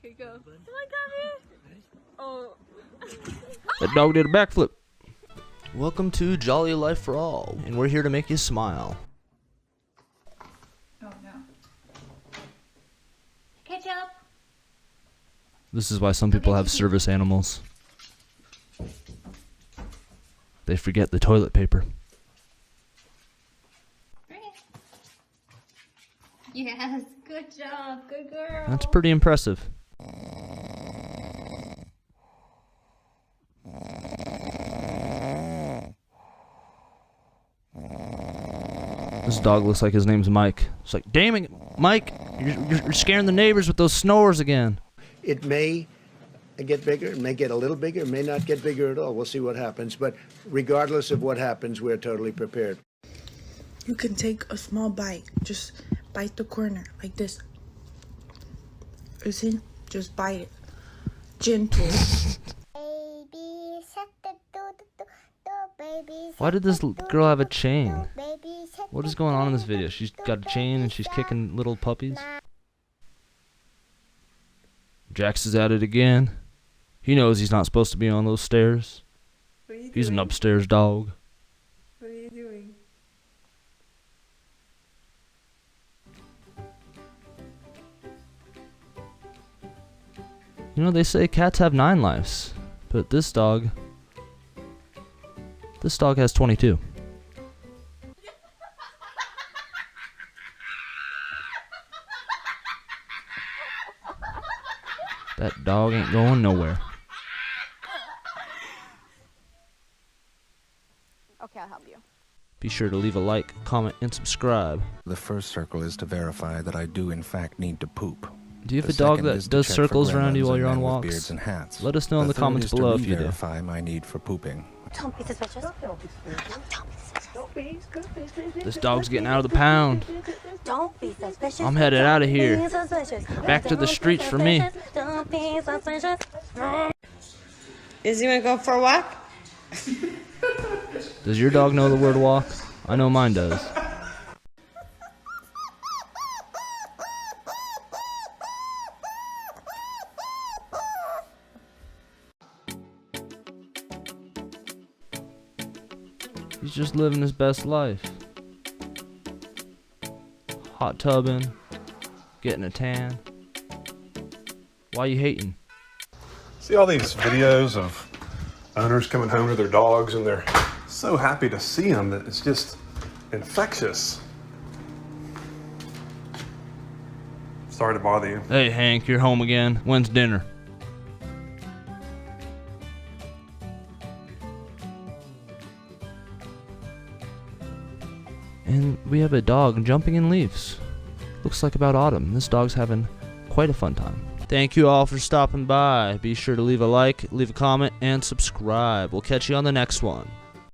Okay, go. Oh my god, oh. That dog did a backflip. Welcome to Jolly Life for All, and we're here to make you smile. Oh no. Ketchup. This is why some people have service animals. They forget the toilet paper. Yes, good job, good girl. That's pretty impressive. This dog looks like his name's Mike. It's like, damn it, Mike, you're scaring the neighbors with those snores again. It may get bigger, it may get a little bigger, it may not get bigger at all. We'll see what happens. But regardless of what happens, we're totally prepared. You can take a small bite. Just bite the corner like this. You see? Just bite it. Gentle. Why did this girl have a chain? What is going on in this video? She's got a chain and she's kicking little puppies. Jax is at it again. He knows he's not supposed to be on those stairs. He's an upstairs dog. What are you doing? You know, they say cats have 9 lives, but this dog has 22. That dog ain't going nowhere. Okay, I'll help you. Be sure to leave a like, comment, and subscribe. The first circle is to verify that I do in fact need to poop. Do you have The a dog second that is to does check for circles around you gremlins while and you're on men with walks? beards and hats. Let us know in the third comments is to below if you do. re-verify my need for pooping. Don't be suspicious. Don't be suspicious. This dog's getting out of the pound. Don't be suspicious. I'm headed out of here. Be suspicious. Back to the streets for me. Don't be suspicious. Is he gonna go for a walk? Does your dog know the word walk? I know mine does. He's just living his best life. Hot tubbing, getting a tan. Why you hating? See all these videos of owners coming home to their dogs and they're so happy to see them that it's just infectious. Sorry to bother you. Hey Hank, you're home again. When's dinner? And we have a dog jumping in leaves. Looks like about autumn. This dog's having quite a fun time. Thank you all for stopping by. Be sure to leave a like, leave a comment, and subscribe. We'll catch you on the next one.